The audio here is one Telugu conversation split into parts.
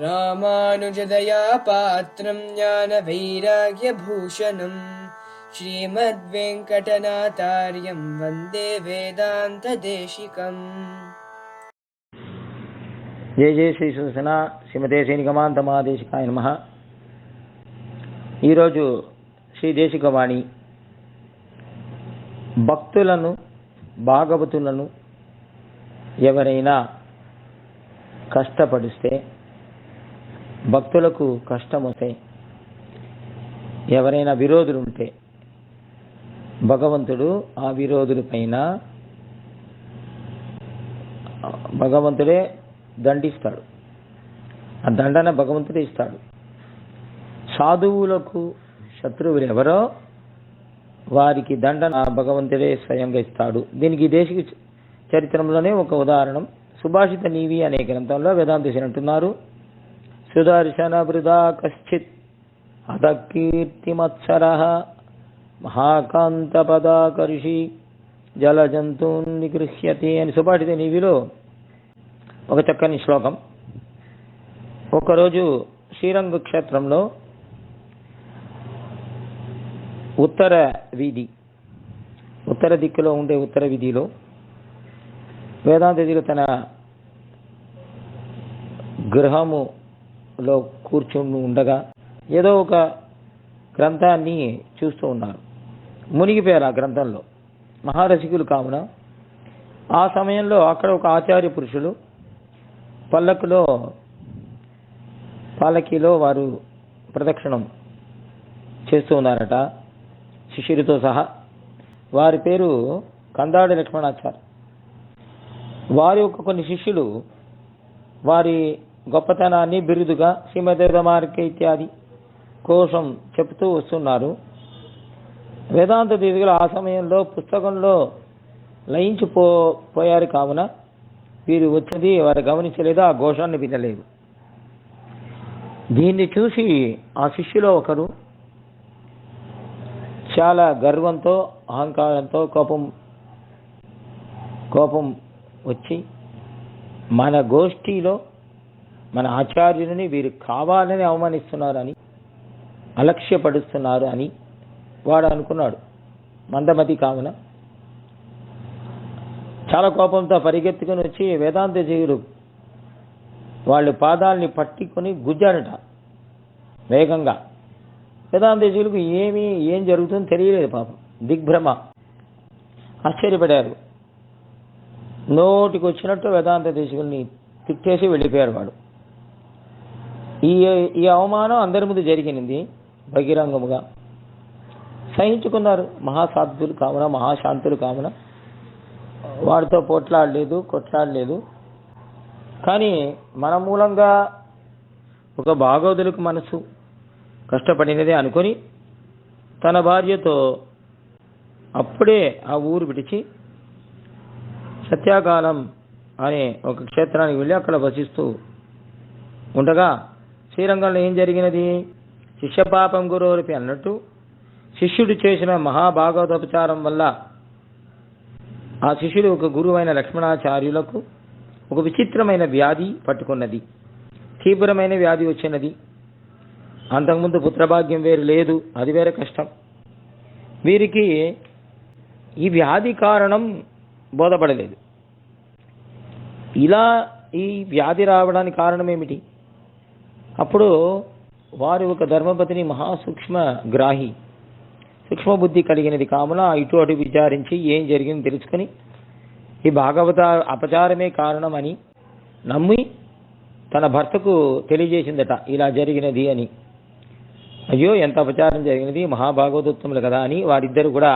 రామానుజదయా పాత్రం జ్ఞాన వైరాగ్య భూషణం శ్రీమద్వేంకటనాథార్యం వందే వేదాంత దేశికం. జయ జయ శ్రీ సుదర్శన శ్రీమతే శ్రీనిగమాంత మహాదేశికాయ నమః. ఈరోజు శ్రీ దేశికవాణి భక్తులను భాగవతులను ఎవరైనా కష్టపడిస్తే, భక్తులకు కష్టం వస్తే, ఎవరైనా విరోధులు ఉంటే భగవంతుడు ఆ విరోధుల పైన భగవంతుడే దండిస్తాడు. ఆ దండన భగవంతుడే ఇస్తాడు. సాధువులకు శత్రువులు ఎవరో వారికి దండన భగవంతుడే స్వయంగా ఇస్తాడు. దీనికి దేశిక చరిత్రలోనే ఒక ఉదాహరణం. సుభాషిత నీవి అనే గ్రంథంలో వేదాంతేశ్వరి అంటున్నారు, సుదర్శన వృధా కశ్చిత్ అధకీర్తిమత్సరః మహాకాంత పదాకర్షి జలజంతూన్ నిగృహ్యతి అని సుభాషిత నీవిలో ఒక చక్కని శ్లోకం. ఒకరోజు శ్రీరంగ క్షేత్రంలో ఉత్తర దిక్కులో ఉండే ఉత్తర వీధిలో వేదాంతేశ్వరి తన గృహములో కూర్చుని ఉండగా ఏదో ఒక గ్రంథాన్ని చూస్తూ ఉన్నారు. మునిగిపోయారు ఆ గ్రంథంలో. మహారసికులు కావున ఆ సమయంలో అక్కడ ఒక ఆచార్య పురుషులు పాలకీలో వారు ప్రదక్షిణం చేస్తూ ఉన్నారట, శిష్యుడితో సహా. వారి పేరు కందాడి లక్ష్మణాచార్య. వారి యొక్క కొన్ని శిష్యులు వారి గొప్పతనాన్ని బిరుదుగా శ్రీమద్వేదమార్గ ఇత్యాది కోసం చెప్తూ వస్తున్నారు. వేదాంత దీవికలు ఆ సమయంలో పుస్తకంలో లయించిపోయారు కావున వీరు వచ్చింది వారు గమనించలేదు, ఆ ఘోషాన్ని వినలేదు. దీన్ని చూసి ఆ శిష్యులో ఒకరు చాలా గర్వంతో అహంకారంతో కోపం వచ్చి, మన గోష్ఠిలో మన ఆచార్యులని వీరు కావాలని అవమానిస్తున్నారని, అలక్ష్యపడుస్తున్నారు అని వాడు అనుకున్నాడు. మందమతి కావున చాలా కోపంతో పరిగెత్తుకుని వచ్చి వేదాంతజీవులు వాళ్ళు పాదాలని పట్టుకొని గుజ్జాడట వేగంగా. వేదాంతజీవులకు ఏం జరుగుతుందో తెలియలేదు పాపం, దిగ్భ్రమ. ఆశ్చర్యపడారు. నోటికి వచ్చినట్టు వేదాంత దేశికుల్ని తిట్టేసి వెళ్ళిపోయారు వాడు. ఈ అవమానం అందరి ముందు జరిగినది బహిరంగముగా. సహించుకున్నారు. మహాసాధువులు కావున, మహాశాంతులు కావున వాడితో కొట్లాడలేదు. కానీ మన మూలంగా ఒక భాగవతులకు మనసు కష్టపడినదే అనుకొని తన భార్యతో అప్పుడే ఆ ఊరు విడిచి సత్యాకాలం అనే ఒక క్షేత్రానికి వెళ్ళి అక్కడ వసిస్తూ ఉండగా శ్రీరంగంలో ఏం జరిగినది? శిష్యపాపం గురోరిపి అన్నట్టు శిష్యుడు చేసిన మహాభాగవతోపచారం వల్ల ఆ శిష్యుడు ఒక గురువైన లక్ష్మణాచార్యులకు ఒక విచిత్రమైన వ్యాధి పట్టుకున్నది. తీవ్రమైన వ్యాధి వచ్చినది. అంతకుముందు పుత్రభాగ్యం వేరు లేదు, అది వేరే కష్టం. వీరికి ఈ వ్యాధి కారణం బోధపడలేదు. ఇలా ఈ వ్యాధి రావడానికి కారణం ఏమిటి? అప్పుడు వారు ఒక ధర్మపతిని మహాసూక్ష్మగ్రాహి, సూక్ష్మబుద్ధి కలిగినది కావున ఇటు అటు విచారించి ఏం జరిగిందో తెలుసుకుని ఈ భాగవత అపచారమే కారణమని నమ్మి తన భర్తకు తెలియజేసిందట, ఇలా జరిగినది అని. అయ్యో ఎంత అపచారం జరిగినది, మహాభాగవతోత్తములు కదా అని వారిద్దరు కూడా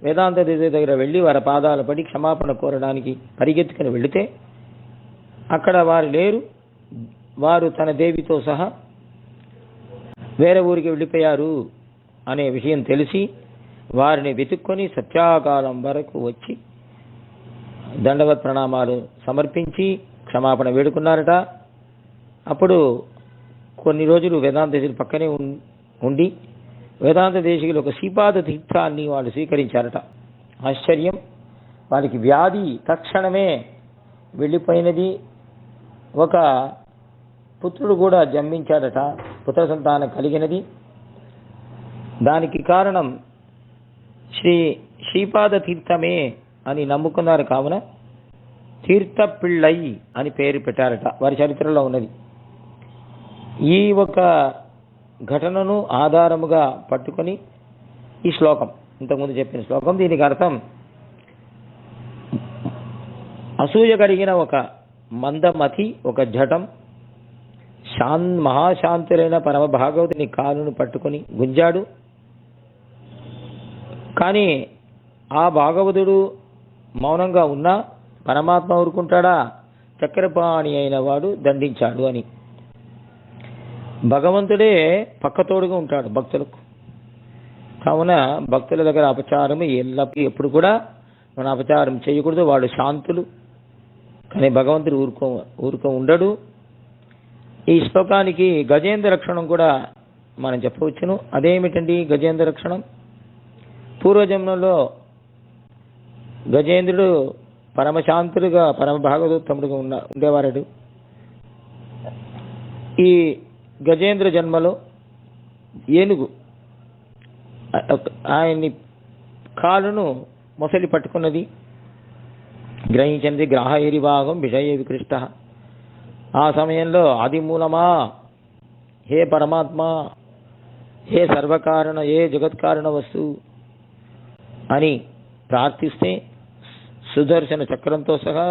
వేదాంత దేవి దగ్గర వెళ్ళి వారి పాదాలు పడి క్షమాపణ కోరడానికి పరిగెత్తుకుని వెళితే అక్కడ వారు లేరు. వారు తన దేవితో సహా వేరే ఊరికి వెళ్ళిపోయారు అనే విషయం తెలిసి వారిని వెతుక్కొని సత్యాకాలం వరకు వచ్చి దండవత్ ప్రణామాలు సమర్పించి క్షమాపణ వేడుకున్నారట. అప్పుడు కొన్ని రోజులు వేదాంత దేశికులు పక్కనే ఉండి వేదాంత దేశికులు ఒక శ్రీపాద తీర్థాన్ని వాళ్ళు స్వీకరించారట. ఆశ్చర్యం, వారికి వ్యాధి తక్షణమే వెళ్ళిపోయినది. ఒక పుత్రుడు కూడా జన్మించాడట, పుత్ర సంతానం కలిగినది. దానికి కారణం శ్రీపాద తీర్థమే అని నమ్ముకున్నారు కావున తీర్థపిళ్ళై అని పేరు పెట్టారట, వారి చరిత్రలో ఉన్నది. ఈ ఒక ఘటనను ఆధారముగా పట్టుకొని ఈ శ్లోకం, ఇంతకుముందు చెప్పిన శ్లోకం, దీనికి అర్థం అసూయ కలిగిన ఒక మందమతి, ఒక జటం మహాశాంతులైన పరమ భాగవతుని కాలును పట్టుకొని గుంజాడు. కానీ ఆ భాగవతుడు మౌనంగా ఉన్నా పరమాత్మ ఊరుకుంటాడా? చక్రపాణి అయిన వాడు దండించాడు అని. భగవంతుడే పక్కతోడుగా ఉంటాడు భక్తులకు. కావున భక్తుల దగ్గర అపచారం ఎప్పుడు కూడా మన అపచారం చేయకూడదు. వాళ్ళు శాంతులు, కానీ భగవంతుడు ఊరుకో ఉండడు. ఈ శ్లోకానికి గజేంద్ర లక్షణం కూడా మనం చెప్పవచ్చును. అదేమిటండి గజేంద్ర లక్షణం? పూర్వజన్మలో గజేంద్రుడు పరమశాంతుడుగా పరమ భాగవతోత్తముడుగా ఉండేవాడు. ఈ గజేంద్ర జన్మలో ఏనుగు ఆయన్ని కాలును మొసలి పట్టుకున్నది, గ్రహించినది. గ్రాహేరి భాగం విషయ వికృష్ట. ఆ సమయంలో ఆదిమూలమా, హే పరమాత్మ, హే సర్వకారణ, హే జగత్కారణ వస్తువు అని ప్రార్థిస్తే సుదర్శన చక్రంతో సహా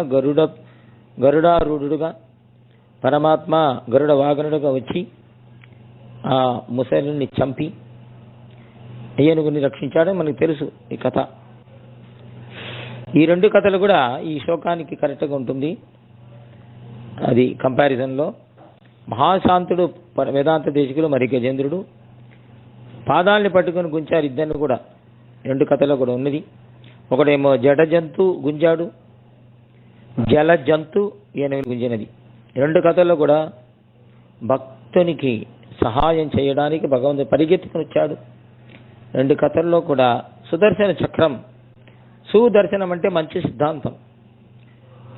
గరుడారూఢుడుగా పరమాత్మ గరుడ వాగనుడుగా వచ్చి ఆ ముసలిని చంపి ఏనుగుని రక్షించాడని మనకు తెలుసు ఈ కథ. ఈ రెండు కథలు కూడా ఈ శ్లోకానికి కరెక్ట్గా ఉంటుంది. అది కంపారిజన్లో మహాశాంతుడు వేదాంత దేశికులు, మరి గజేంద్రుడు పాదాలని పట్టుకొని గుంచారు. ఇద్దరిని కూడా రెండు కథలో కూడా ఉన్నది. ఒకడేమో జడ జంతు గుంజాడు, జల జంతు ఏనుగుని గుంజినది. రెండు కథల్లో కూడా భక్తునికి సహాయం చేయడానికి భగవంతుడు పరిగెత్తుకుని వచ్చాడు. రెండు కథల్లో కూడా సుదర్శన చక్రం, సుదర్శనం అంటే మంచి సిద్ధాంతం,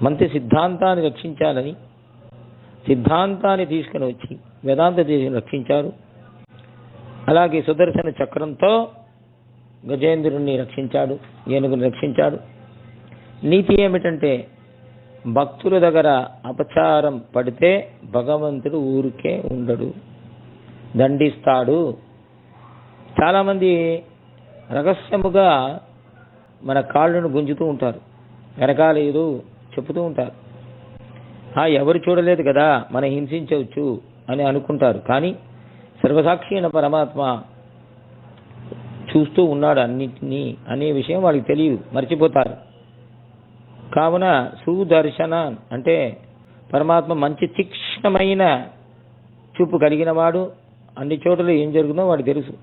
మంచి సిద్ధాంతాన్ని రక్షించాలని సిద్ధాంతాన్ని తీసుకుని వచ్చి వేదాంత దేశం రక్షించారు. అలాగే సుదర్శన చక్రంతో గజేంద్రుడిని రక్షించాడు, ఏనుగుని రక్షించాడు. నీతి ఏమిటంటే భక్తుల దగ్గర అపచారం పడితే భగవంతుడు ఊరికే ఉండడు, దండిస్తాడు. చాలామంది రహస్యముగా మన కాళ్ళను గుంజుతూ ఉంటారు, వెనకాల ఏదో చెప్తూ ఉంటారు. ఎవరు చూడలేదు కదా, మనం హింసించవచ్చు అని అనుకుంటారు. కానీ సర్వసాక్షి అయిన పరమాత్మ చూస్తూ ఉన్నాడు అన్నింటినీ అనే విషయం వాళ్ళకి తెలియదు, మర్చిపోతారు. కావున సుదర్శన అంటే పరమాత్మ మంచి తీక్ష్ణమైన చూపు కలిగిన వాడు. అన్ని చోట్ల ఏం జరుగుతుందో వాడికి తెలుసు.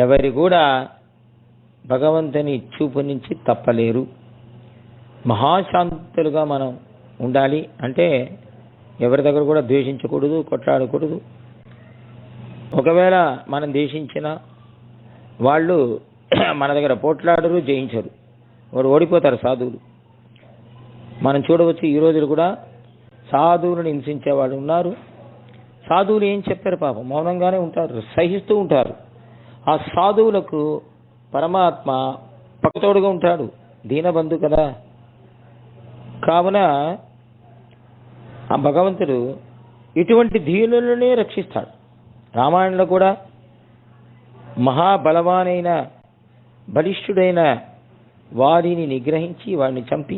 ఎవరి కూడా భగవంతుని చూపు నుంచి తప్పలేరు. మహాశాంతులుగా మనం ఉండాలి అంటే ఎవరి దగ్గర కూడా ద్వేషించకూడదు, కొట్లాడకూడదు. ఒకవేళ మనం ద్వేషించిన వాళ్ళు మన దగ్గర పోట్లాడరు, జయించరు, వాడు ఓడిపోతారు సాధువులు. మనం చూడవచ్చు ఈ రోజులు కూడా సాధువులను హింసించే వాళ్ళు ఉన్నారు. సాధువులు ఏం చెప్పారు పాపం, మౌనంగానే ఉంటారు, సహిస్తూ ఉంటారు. ఆ సాధువులకు పరమాత్మ పక్కతోడుగా ఉంటాడు, దీనబంధు కదా. కావున ఆ భగవంతుడు ఇటువంటి దీనులనే రక్షిస్తాడు. రామాయణంలో కూడా మహాబలవానైన బలిష్ఠుడైన వారిని నిగ్రహించి వాడిని చంపి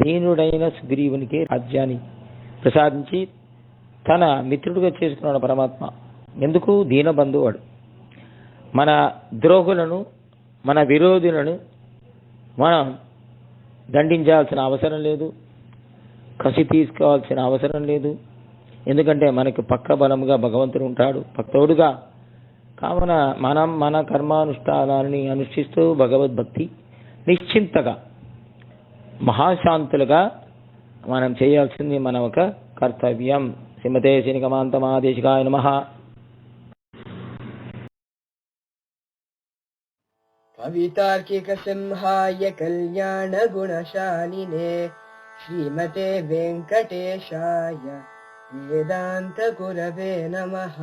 దీనుడైన సుగ్రీవునికి రాజ్యాన్ని ప్రసాదించి తన మిత్రుడిగా చేసుకున్నాడు పరమాత్మ. ఎందుకు? దీనబంధువాడు. మన ద్రోహులను, మన విరోధులను మనం దండించాల్సిన అవసరం లేదు, కసి తీసుకోవాల్సిన అవసరం లేదు. ఎందుకంటే మనకు పక్క బలముగా భగవంతుడు ఉంటాడు, పక్తోడుగా. కావున మనం మన కర్మానుష్ఠానాన్ని అనుష్ఠిస్తూ భగవద్భక్తి నిశ్చింతగా మహాశాంతులుగా మనం చేయాల్సింది మన ఒక కర్తవ్యం. శ్రీమతే శ్రీనిగమాంత మహాదేశికాయ నమః. కవితార్కిక సింహాయ కళ్యాణ గుణశాలినే శ్రీమతే వెంకటేశాయ वेदान्तगुरवे नमः।